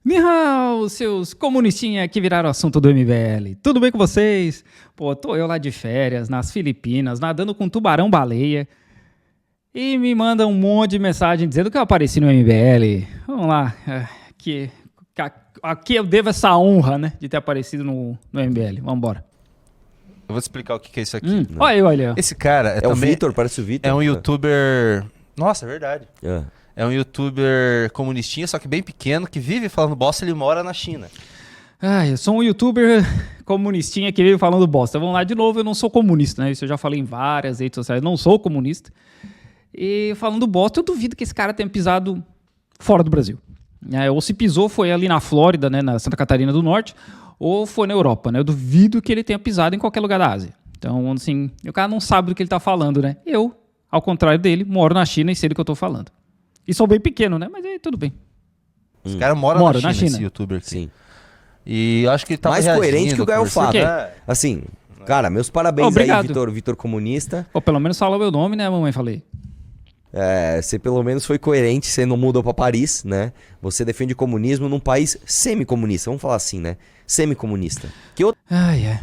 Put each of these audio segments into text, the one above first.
Ni hao, seus comunistinhas que viraram assunto do MBL. Tudo bem com vocês? Pô, tô eu lá de férias, nas Filipinas, nadando com tubarão-baleia. E me manda um monte de mensagem dizendo que eu apareci no MBL. Vamos lá, aqui eu devo essa honra, né, de ter aparecido no MBL. Vamos embora. Eu vou te explicar o que é isso aqui. Olha. Esse cara É o Vitor, parece o Vitor. é um youtuber... Nossa, é verdade. É. É um youtuber comunistinha, só que bem pequeno, que vive falando bosta, ele mora na China. Eu sou um youtuber comunistinha que veio falando bosta. Vamos lá de novo, eu não sou comunista, né? Isso eu já falei em várias redes sociais, não sou comunista. E falando bosta, eu duvido que esse cara tenha pisado fora do Brasil. Ou se pisou, foi ali na Flórida, né, na Santa Catarina do Norte, ou foi na Europa, né? Eu duvido que ele tenha pisado em qualquer lugar da Ásia. Então, assim, o cara não sabe do que ele tá falando, né? Eu, ao contrário dele, moro na China e sei do que eu tô falando. E sou bem pequeno, né? Mas aí tudo bem. Esse cara mora na China, esse youtuber aqui. Sim. E eu acho que ele tá Mais coerente que o Gael Fato. Assim, cara, meus parabéns Obrigado. aí, Vitor comunista. Pô, pelo menos fala o meu nome, né, mamãe? Falei. Você pelo menos foi coerente, você não mudou pra Paris, né? Você defende o comunismo num país semi-comunista, vamos falar assim, né? Semi-comunista.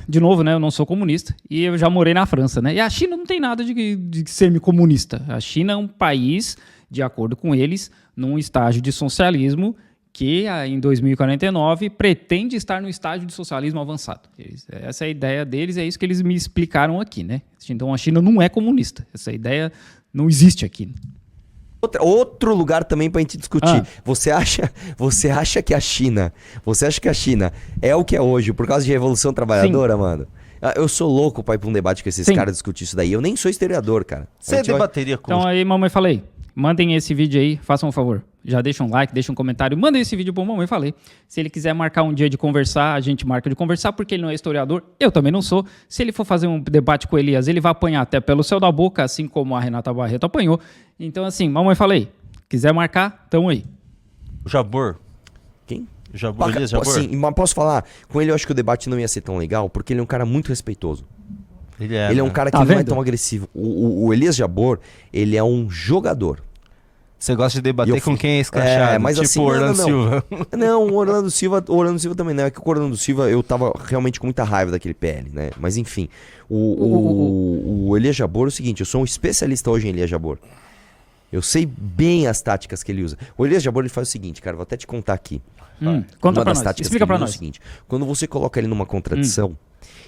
De novo, né? Eu não sou comunista e eu já morei na França, né? E a China não tem nada de semi-comunista. A China é um país, de acordo com eles, num estágio de socialismo que em 2049 pretende estar no estágio de socialismo avançado. Essa é a ideia deles, é isso que eles me explicaram aqui, né? Então a China não é comunista. Essa ideia não existe aqui. Outro lugar também pra gente discutir. Você acha que a China é o que é hoje por causa de Revolução Trabalhadora, mano? Eu sou louco pra ir pra um debate com esses caras discutir isso daí. Eu nem sou historiador, cara. Você debateria com... Então aí, mamãe, falei. Mandem esse vídeo aí, façam um favor. Já deixa um like, deixa um comentário. Mandem esse vídeo pro mamãe, falei. Se ele quiser marcar um dia de conversar, a gente marca de conversar, porque ele não é historiador. Eu também não sou. Se ele for fazer um debate com o Elias, ele vai apanhar até pelo céu da boca, assim como a Renata Barreto apanhou. Então, assim, mamãe, falei. Quiser marcar, tamo aí. O Jabor. Quem? Elias Jabor. Sim, mas posso falar? Com ele eu acho que o debate não ia ser tão legal, porque ele é um cara muito respeitoso. Ele é um cara que não é tão agressivo. O Elias Jabor, ele é um jogador. Você gosta de debater com quem é escrachado, mas tipo assim, Orlando Silva. Não, o Orlando Silva também não. É que o Orlando Silva, eu tava realmente com muita raiva daquele PL, né? Mas enfim, o Elias Jabor é o seguinte, eu sou um especialista hoje em Elias Jabor. Eu sei bem as táticas que ele usa. O Elias Jabor, ele faz o seguinte, cara, vou até te contar aqui. Conta pra nós, explica pra nós. É o seguinte, quando você coloca ele numa contradição,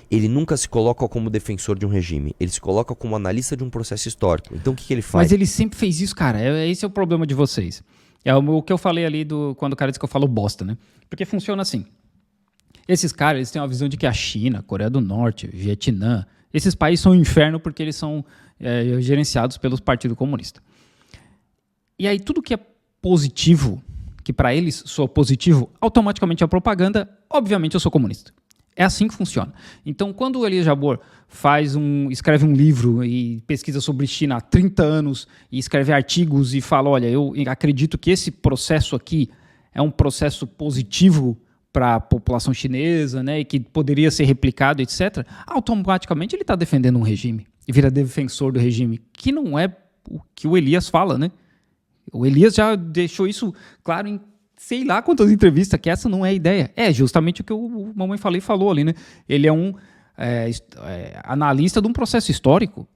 ele nunca se coloca como defensor de um regime. Ele se coloca como analista de um processo histórico. Então o que ele faz? Mas ele sempre fez isso, cara. Esse é o problema de vocês. É o que eu falei ali quando o cara disse que eu falo bosta, né? Porque funciona assim. Esses caras, eles têm uma visão de que a China, Coreia do Norte, Vietnã, esses países são um inferno porque eles são gerenciados pelo Partido Comunista. E aí tudo que é positivo, que para eles sou positivo, automaticamente é propaganda, obviamente eu sou comunista. É assim que funciona. Então, quando o Elias Jabor escreve um livro e pesquisa sobre China há 30 anos e escreve artigos e fala, olha, eu acredito que esse processo aqui é um processo positivo para a população chinesa, né, e que poderia ser replicado, etc., automaticamente ele está defendendo um regime e vira defensor do regime, que não é o que o Elias fala, né? O Elias já deixou isso claro em sei lá quantas entrevistas, que essa não é a ideia. É justamente o que o Mamãe falou ali, né? Ele é um analista de um processo histórico.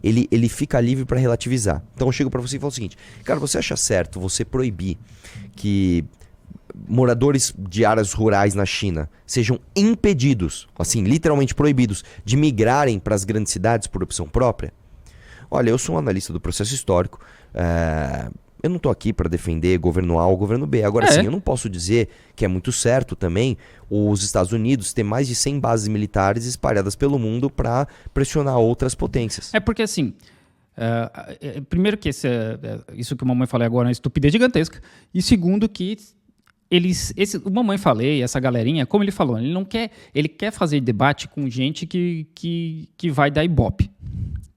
Ele fica livre para relativizar. Então eu chego para você e falo o seguinte, cara, você acha certo você proibir que moradores de áreas rurais na China sejam impedidos, assim, literalmente proibidos, de migrarem para as grandes cidades por opção própria? Olha, eu sou um analista do processo histórico, eu não tô aqui para defender governo A ou governo B. Agora sim, eu não posso dizer que é muito certo também os Estados Unidos ter mais de 100 bases militares espalhadas pelo mundo para pressionar outras potências. É porque assim, primeiro que isso que o Mamãe falei agora é uma estupidez gigantesca, e segundo que o Mamãe falei, essa galerinha, como ele falou, ele quer fazer debate com gente que vai dar ibope.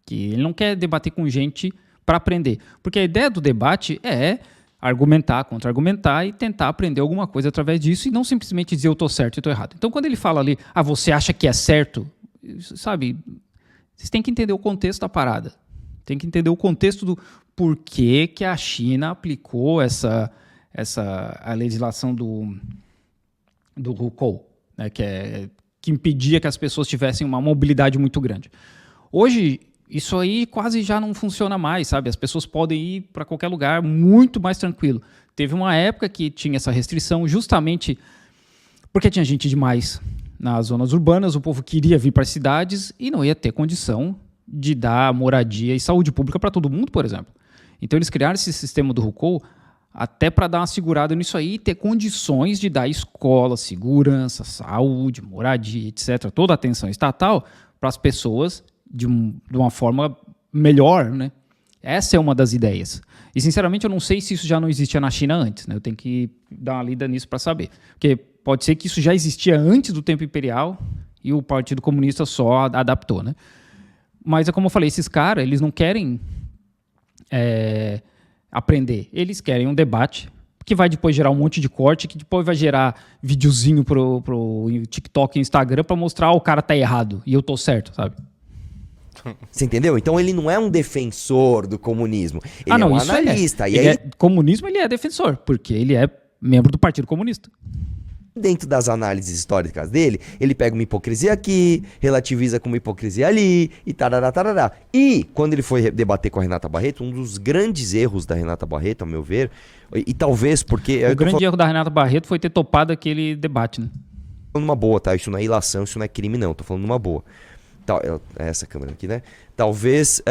Que ele não quer debater com gente para aprender. Porque a ideia do debate é argumentar, contra-argumentar e tentar aprender alguma coisa através disso e não simplesmente dizer eu estou certo e estou errado. Então, quando ele fala ali, você acha que é certo, sabe, vocês têm que entender o contexto da parada. Tem que entender o contexto do porquê que a China aplicou essa a legislação do RUCO, né, que impedia que as pessoas tivessem uma mobilidade muito grande. Hoje, isso aí quase já não funciona mais, sabe? As pessoas podem ir para qualquer lugar muito mais tranquilo. Teve uma época que tinha essa restrição justamente porque tinha gente demais nas zonas urbanas, o povo queria vir para as cidades e não ia ter condição de dar moradia e saúde pública para todo mundo, por exemplo. Então eles criaram esse sistema do RUCO até para dar uma segurada nisso aí e ter condições de dar escola, segurança, saúde, moradia, etc., toda a atenção estatal para as pessoas de uma forma melhor, né? Essa é uma das ideias. E, sinceramente, eu não sei se isso já não existia na China antes, né? Eu tenho que dar uma lida nisso para saber. Porque pode ser que isso já existia antes do tempo imperial e o Partido Comunista só adaptou, né? Mas, é como eu falei, esses caras, eles não querem aprender. Eles querem um debate que vai depois gerar um monte de corte, que depois vai gerar videozinho pro TikTok e Instagram para mostrar o cara tá errado e eu tô certo, sabe? Você entendeu? Então ele não é um defensor do comunismo. Ele é um analista. E aí, comunismo ele é defensor, porque ele é membro do Partido Comunista. dentro das análises históricas dele, ele pega uma hipocrisia aqui, relativiza com uma hipocrisia ali, e tarará, tarará. E quando ele foi debater com a Renata Barreto, um dos grandes erros da Renata Barreto, ao meu ver, e talvez porque... O grande erro da Renata Barreto foi ter topado aquele debate, né? Falando numa boa, tá? Isso não é ilação, isso não é crime, não. Tô falando numa boa. Essa câmera aqui, né? Talvez...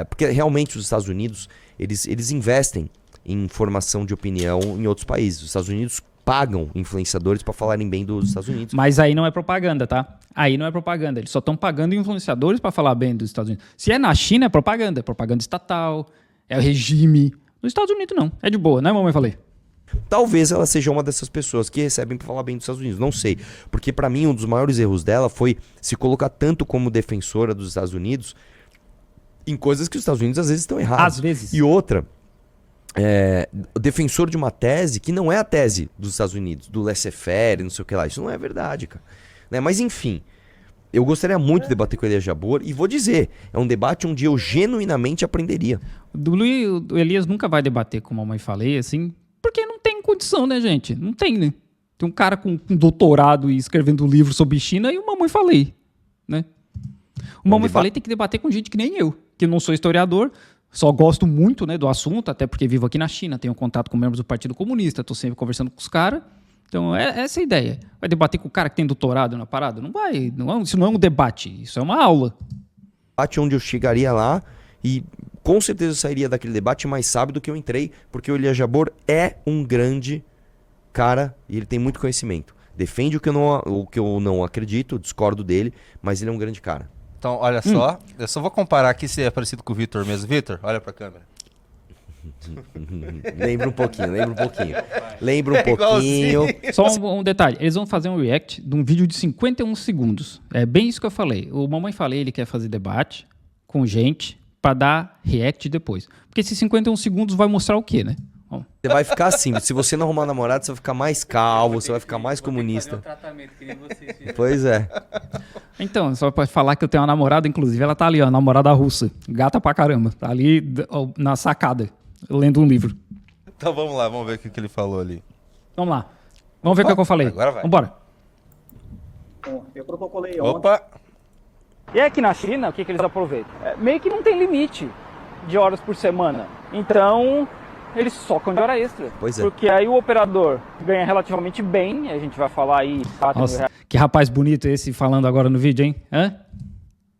porque realmente os Estados Unidos, eles investem em formação de opinião em outros países. Os Estados Unidos pagam influenciadores para falarem bem dos Estados Unidos. Mas aí não é propaganda, tá? Aí não é propaganda. Eles só estão pagando influenciadores para falar bem dos Estados Unidos. Se é na China, é propaganda estatal, é o regime. Nos Estados Unidos não. É de boa, né, mamãe? Falei. Talvez ela seja uma dessas pessoas que recebem para falar bem dos Estados Unidos, não sei. Porque para mim um dos maiores erros dela foi se colocar tanto como defensora dos Estados Unidos em coisas que os Estados Unidos às vezes estão erradas. Às vezes. E outra, defensor de uma tese que não é a tese dos Estados Unidos, do laissez-faire, não sei o que lá. Isso não é verdade, cara. Né? Mas enfim, eu gostaria muito de debater com o Elias Jabbour e vou dizer, é um debate onde eu genuinamente aprenderia. O Elias nunca vai debater, como a mãe falei, assim, porque não tem condição, né, gente? Não tem, né? Tem um cara com doutorado e escrevendo livro sobre China e o mamãe falei, né? O mamãe falei tem que debater com gente que nem eu, que não sou historiador, só gosto muito, né, do assunto, até porque vivo aqui na China, tenho contato com membros do Partido Comunista, estou sempre conversando com os caras. Então, essa é a ideia. Vai debater com o cara que tem doutorado na parada? Não vai. Isso não é um debate, isso é uma aula. Debate onde eu chegaria lá e com certeza eu sairia daquele debate mais sábio do que eu entrei, porque o Elias Jabbour é um grande cara e ele tem muito conhecimento. Defende o que eu não acredito, discordo dele, mas ele é um grande cara. Então, olha só, eu só vou comparar aqui se é parecido com o Vitor mesmo. Vitor, olha pra câmera. Lembra um pouquinho. Lembra um pouquinho. Só um detalhe, eles vão fazer um react de um vídeo de 51 segundos. É bem isso que eu falei. O mamãe falei, ele quer fazer debate com gente para dar react depois. Porque esses 51 segundos vai mostrar o quê, né? Bom. Você vai ficar assim, se você não arrumar namorado, você vai ficar mais calmo, você vai ficar mais comunista. Tratamento que nem vocês. Pois é. Então, só para falar que eu tenho uma namorada, inclusive, ela tá ali, ó, namorada russa. Gata pra caramba. Tá ali na sacada, lendo um livro. Então vamos lá, vamos ver o que ele falou ali. Vamos lá. Vamos ver o que eu falei. Agora vai. Vambora. Bom, eu protocolei ontem. Opa! E aqui na China, o que eles aproveitam? Meio que não tem limite de horas por semana. Então, eles socam de hora extra. Pois é. Porque aí o operador ganha relativamente bem. A gente vai falar aí 4 mil Nossa, que rapaz bonito esse falando agora no vídeo, hein? Hã?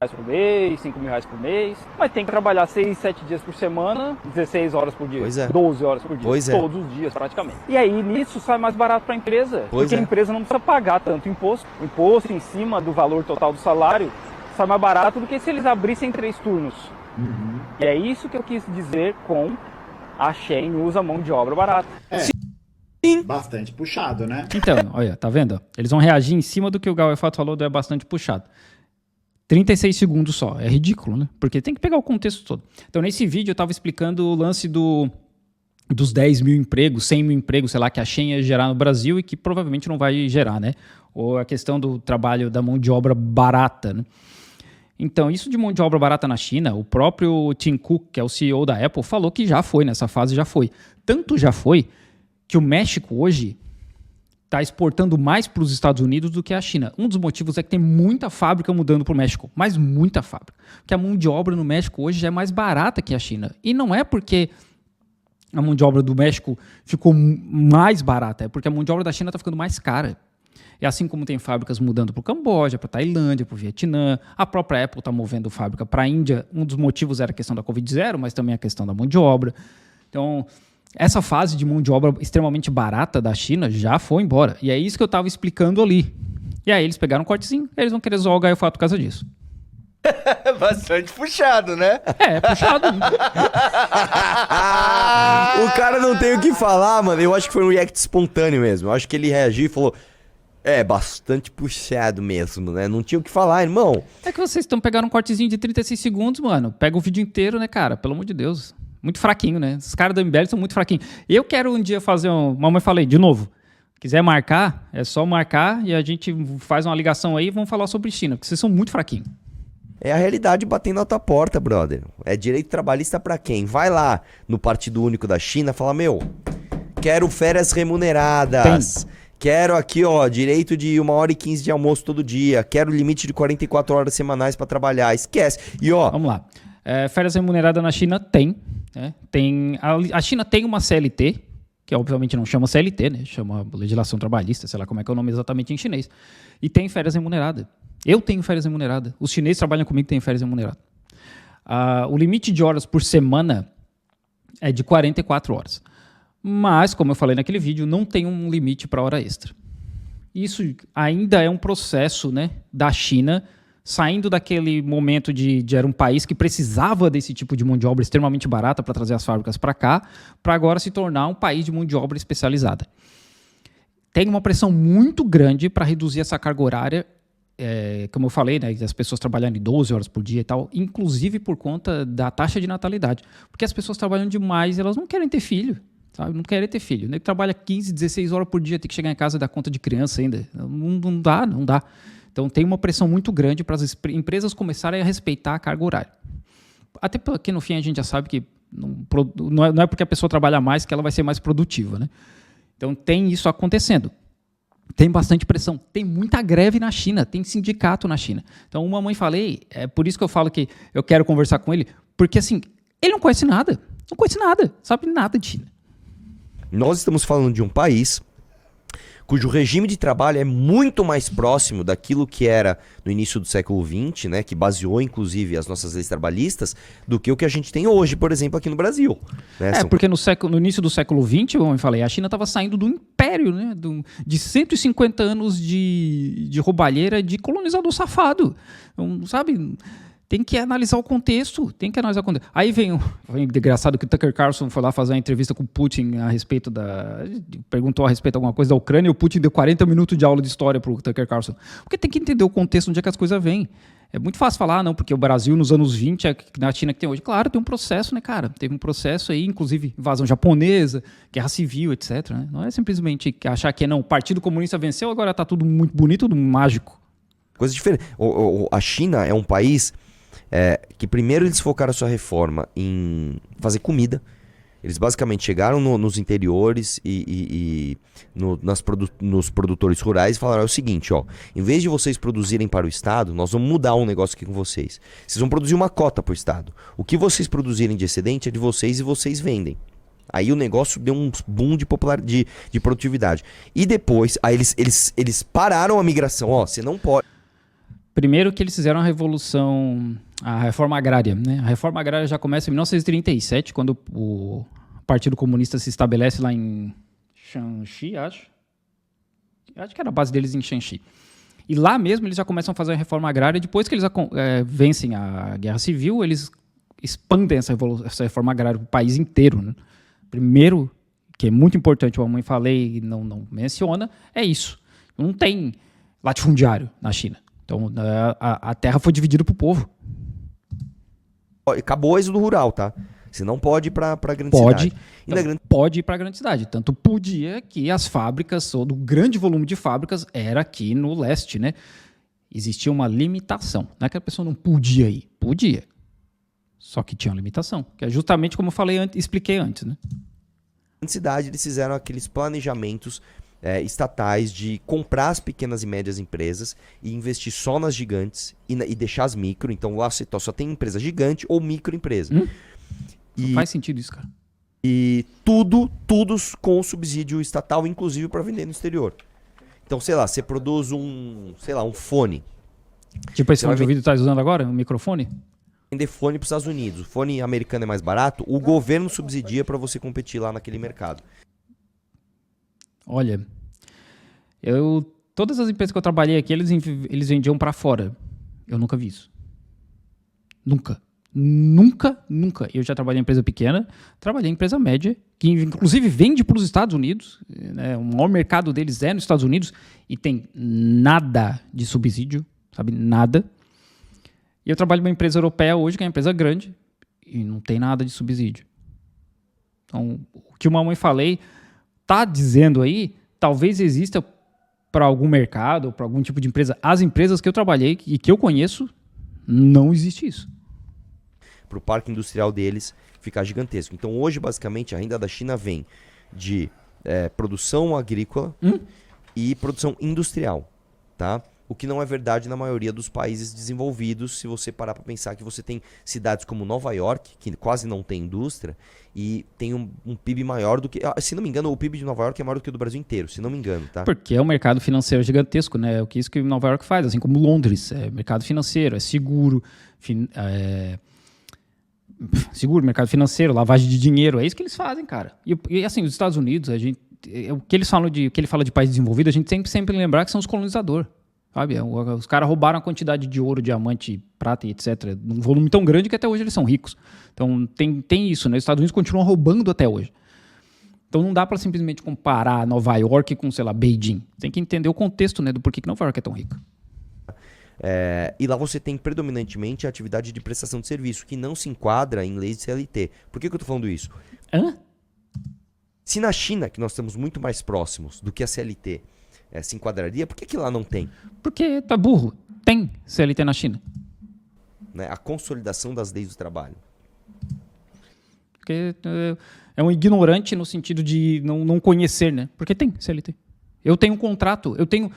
reais por mês, 5 mil reais por mês. Mas tem que trabalhar 6, 7 dias por semana, 16 horas por dia. Pois é. 12 horas por dia. Pois é. Todos os dias, praticamente. E aí, nisso, sai mais barato para a empresa. Pois porque é. a empresa não precisa pagar tanto imposto. O imposto em cima do valor total do salário sai mais barato do que se eles abrissem 3 turnos. E é isso que eu quis dizer com a Shein usa mão de obra barata. Bastante puxado, né? Então, olha, tá vendo? Eles vão reagir em cima do que o Gal Fato falou, é bastante puxado. 36 segundos só. É ridículo, né? Porque tem que pegar o contexto todo. Então, nesse vídeo, eu estava explicando o lance dos 10 mil empregos, 100 mil empregos, sei lá, que a Shein ia gerar no Brasil e que provavelmente não vai gerar, né? Ou a questão do trabalho da mão de obra barata, né? Então, isso de mão de obra barata na China, o próprio Tim Cook, que é o CEO da Apple, falou que já foi, nessa fase já foi. Tanto já foi que o México hoje está exportando mais para os Estados Unidos do que a China. Um dos motivos é que tem muita fábrica mudando para o México, mas muita fábrica. Porque a mão de obra no México hoje já é mais barata que a China. E não é porque a mão de obra do México ficou mais barata, é porque a mão de obra da China está ficando mais cara. E assim como tem fábricas mudando para o Camboja, para a Tailândia, para o Vietnã, a própria Apple está movendo fábrica para a Índia. Um dos motivos era a questão da Covid-0, mas também a questão da mão de obra. Então, essa fase de mão de obra extremamente barata da China já foi embora. E é isso que eu estava explicando ali. E aí eles pegaram um cortezinho, eles vão querer zoar o Gaio Fato por causa disso. É bastante puxado, né? É puxado. O cara não tem o que falar, mano. Eu acho que foi um react espontâneo mesmo. Eu acho que ele reagiu e falou... É, bastante puxado mesmo, né? Não tinha o que falar, irmão. É que vocês estão pegando um cortezinho de 36 segundos, mano. Pega o vídeo inteiro, né, cara? Pelo amor de Deus. Muito fraquinho, né? Os caras do MBL são muito fraquinhos. Eu quero um dia fazer um... Mamãe falei, de novo. Quiser marcar, é só marcar e a gente faz uma ligação aí e vamos falar sobre China. Porque vocês são muito fraquinhos. É a realidade batendo na tua porta, brother. É direito trabalhista pra quem? Vai lá no Partido Único da China e fala, meu, quero férias remuneradas. Quero aqui, ó, direito de 1h15 de almoço todo dia. Quero limite de 44 horas semanais pra trabalhar. Esquece. E ó... Vamos lá. Férias remuneradas na China tem. Né? A China tem uma CLT, que obviamente não chama CLT, né? Chama legislação trabalhista, sei lá como é que é o nome exatamente em chinês. E tem férias remuneradas. Eu tenho férias remuneradas. Os chineses trabalham comigo e têm férias remuneradas. O limite de horas por semana é de 44 horas. Mas, como eu falei naquele vídeo, não tem um limite para hora extra. Isso ainda é um processo, né, da China saindo daquele momento de era um país que precisava desse tipo de mão de obra extremamente barata para trazer as fábricas para cá, para agora se tornar um país de mão de obra especializada. Tem uma pressão muito grande para reduzir essa carga horária, como eu falei, né, as pessoas trabalhando 12 horas por dia e tal, inclusive por conta da taxa de natalidade. Porque as pessoas trabalham demais, elas não querem ter filho. Sabe? Não querer ter filho. Ele trabalha 15, 16 horas por dia, tem que chegar em casa e dar conta de criança ainda. Não dá. Então tem uma pressão muito grande para as empresas começarem a respeitar a carga horária. Até porque no fim a gente já sabe que não é porque a pessoa trabalha mais que ela vai ser mais produtiva. Né? Então tem isso acontecendo. Tem bastante pressão. Tem muita greve na China, tem sindicato na China. Então uma mãe falei, é por isso que eu falo que eu quero conversar com ele, porque assim, ele não conhece nada, sabe nada de China. Nós estamos falando de um país cujo regime de trabalho é muito mais próximo daquilo que era no início do século XX, né, que baseou inclusive as nossas leis trabalhistas, do que o que a gente tem hoje, por exemplo, aqui no Brasil. Né? Porque no início do século XX, como eu falei, a China estava saindo do império, né, de 150 anos de roubalheira, de colonizador safado. Então, sabe... Tem que analisar o contexto, Aí vem engraçado que o Tucker Carlson foi lá fazer uma entrevista com o Putin a respeito perguntou a respeito de alguma coisa da Ucrânia e o Putin deu 40 minutos de aula de história para o Tucker Carlson. Porque tem que entender o contexto onde é que as coisas vêm. É muito fácil falar, não, porque o Brasil nos anos 20 é na China que tem hoje. Claro, tem um processo, né, cara? Teve um processo aí, inclusive invasão japonesa, guerra civil, etc. Né? Não é simplesmente achar que o Partido Comunista venceu, agora está tudo muito bonito, tudo mágico. Coisa diferente. A China é um país... que primeiro eles focaram a sua reforma em fazer comida. Eles basicamente chegaram nos interiores e nos produtores rurais e falaram o seguinte, ó, em vez de vocês produzirem para o Estado, nós vamos mudar um negócio aqui com vocês. Vocês vão produzir uma cota para o Estado. O que vocês produzirem de excedente é de vocês e vocês vendem. Aí o negócio deu um boom de produtividade. E depois, aí eles pararam a migração. Ó, você não pode... Primeiro que eles fizeram a reforma agrária. Né? A reforma agrária já começa em 1937, quando o Partido Comunista se estabelece lá em Shanxi, acho. Acho que era a base deles em Shanxi. E lá mesmo eles já começam a fazer a reforma agrária. Depois que eles vencem a Guerra Civil, eles expandem essa reforma agrária para o país inteiro. Né? Primeiro, que é muito importante, a mamãe falei e não menciona, é isso. Não tem latifundiário na China. Então, a terra foi dividida para o povo. Acabou o êxodo rural, tá? Você não pode ir para a grande cidade. Pode ir para a grande cidade. Tanto podia que as fábricas, ou do grande volume de fábricas, era aqui no leste, né? Existia uma limitação. Não é que a pessoa não podia ir. Podia. Só que tinha uma limitação. Que é justamente como eu falei expliquei antes, né? cidade, eles fizeram aqueles planejamentos estatais de comprar as pequenas e médias empresas e investir só nas gigantes e deixar as micro. Então lá você só tem empresa gigante ou microempresa. Não faz sentido isso, cara. E tudo com subsídio estatal, inclusive para vender no exterior. Então, sei lá, você produz um fone. Tipo esse Você fone vai de ouvido que tá usando agora, um microfone? Vender fone para os Estados Unidos. O fone americano é mais barato, o governo subsidia para você competir lá naquele mercado. Olha, todas as empresas que eu trabalhei aqui, eles vendiam para fora. Eu nunca vi isso. Nunca. Eu já trabalhei em empresa pequena, trabalhei em empresa média, que inclusive vende para os Estados Unidos, né? O maior mercado deles é nos Estados Unidos e tem nada de subsídio, sabe? Nada. E eu trabalho em uma empresa europeia hoje, que é uma empresa grande, e não tem nada de subsídio. Então, o que o mamãe falei tá dizendo aí, talvez exista para algum mercado, ou para algum tipo de empresa. As empresas que eu trabalhei e que eu conheço, não existe isso. Para o parque industrial deles ficar gigantesco. Então hoje, basicamente, a renda da China vem de produção agrícola e produção industrial, tá? O que não é verdade na maioria dos países desenvolvidos, se você parar para pensar que você tem cidades como Nova York, que quase não tem indústria, e tem um PIB maior do que... Se não me engano, o PIB de Nova York é maior do que o do Brasil inteiro, se não me engano, tá? Porque é um mercado financeiro gigantesco, né? O que isso que Nova York faz, assim como Londres. É mercado financeiro, é seguro, seguro, mercado financeiro, lavagem de dinheiro, é isso que eles fazem, cara. E assim, os Estados Unidos, o que ele fala de país desenvolvido, a gente sempre lembrar que são os colonizadores. Sabe? Os caras roubaram a quantidade de ouro, diamante, prata e etc. num volume tão grande que até hoje eles são ricos. Então tem isso, né? Os Estados Unidos continuam roubando até hoje. Então não dá para simplesmente comparar Nova York com, sei lá, Beijing. Tem que entender o contexto, né, do porquê que Nova York é tão rica. E lá você tem predominantemente a atividade de prestação de serviço, que não se enquadra em leis de CLT. Por que eu tô falando isso? Se na China, que nós estamos muito mais próximos do que a CLT, se enquadraria, por que lá não tem? Porque tá burro. Tem CLT na China. Né? A consolidação das leis do trabalho. Porque é um ignorante no sentido de não conhecer, né? Porque tem CLT. Eu tenho um contrato, eu tenho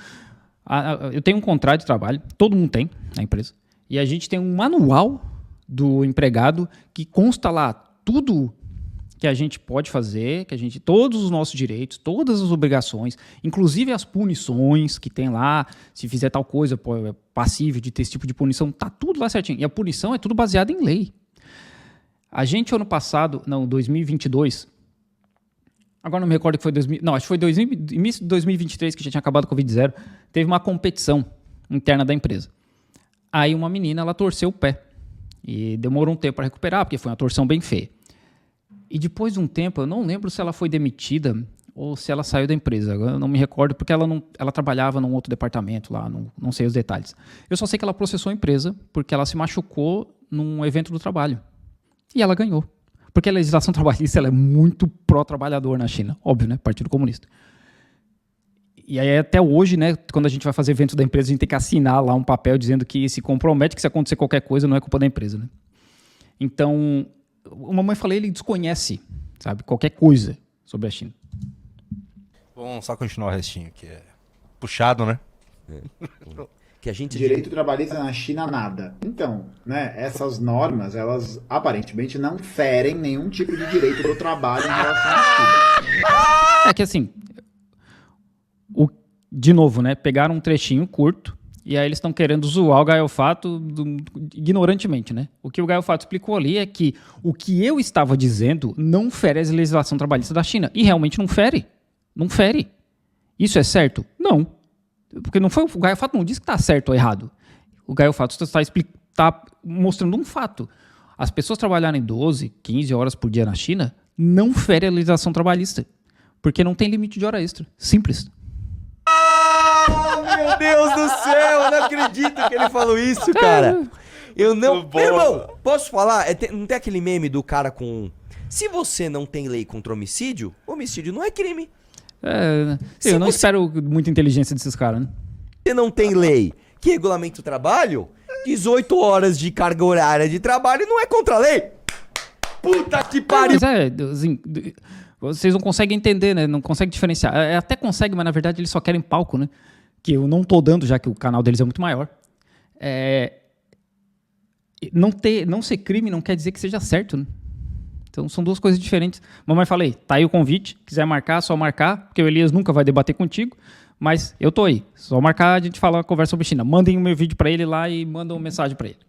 um contrato de trabalho, todo mundo tem na empresa, e a gente tem um manual do empregado que consta lá tudo que a gente pode fazer, todos os nossos direitos, todas as obrigações, inclusive as punições que tem lá, se fizer tal coisa, é passível de ter esse tipo de punição, tá tudo lá certinho. E a punição é tudo baseado em lei. A gente, ano passado, 2022, agora não me recordo que foi acho que foi início de 2023, que já tinha acabado com o Covid-0, teve uma competição interna da empresa. Aí uma menina, ela torceu o pé. E demorou um tempo para recuperar, porque foi uma torção bem feia. E depois de um tempo, eu não lembro se ela foi demitida ou se ela saiu da empresa. Eu não me recordo, porque ela trabalhava num outro departamento lá, não sei os detalhes. Eu só sei que ela processou a empresa porque ela se machucou num evento do trabalho. E ela ganhou. Porque a legislação trabalhista ela é muito pró-trabalhador na China. Óbvio, né? Partido Comunista. E aí até hoje, né, quando a gente vai fazer evento da empresa, a gente tem que assinar lá um papel dizendo que se compromete que se acontecer qualquer coisa não é culpa da empresa, né? Então, a mamãe falei, ele desconhece, sabe, qualquer coisa sobre a China. Vamos só continuar o restinho, que é puxado, né? Que a gente... Direito trabalhista na China, nada. Então, né, essas normas, elas aparentemente não ferem nenhum tipo de direito do trabalho em relação à China. É que assim, de novo, né, pegaram um trechinho curto e aí eles estão querendo zoar o Gaio Fato ignorantemente, né? O que o Gaio Fato explicou ali é que o que eu estava dizendo não fere a legislação trabalhista da China. E realmente não fere. Não fere. Isso é certo? Não. Porque não foi, o Gaio Fato não diz que está certo ou errado. O Gaio Fato está mostrando um fato. As pessoas trabalharem 12, 15 horas por dia na China não fere a legislação trabalhista. Porque não tem limite de hora extra. Simples. Meu Deus do céu, eu não acredito que ele falou isso, cara. Eu não... Meu irmão, posso falar? Não tem aquele meme do cara com... Se você não tem lei contra homicídio não é crime. Eu não espero muita inteligência desses caras, né? Você não tem lei que regulamenta o trabalho, 18 horas de carga horária de trabalho não é contra a lei. Puta que pariu. Mas assim, Vocês não conseguem entender, né? Não conseguem diferenciar. Até conseguem, mas na verdade eles só querem palco, né? Que eu não tô dando, já que o canal deles é muito maior. Não ser crime não quer dizer que seja certo, né? Então são duas coisas diferentes. Mamãe, falei, tá aí o convite. Quiser marcar, só marcar, porque o Elias nunca vai debater contigo. Mas eu tô aí. Só marcar, a gente fala, conversa sobre China. Mandem o meu vídeo para ele lá e mandam uma mensagem para ele.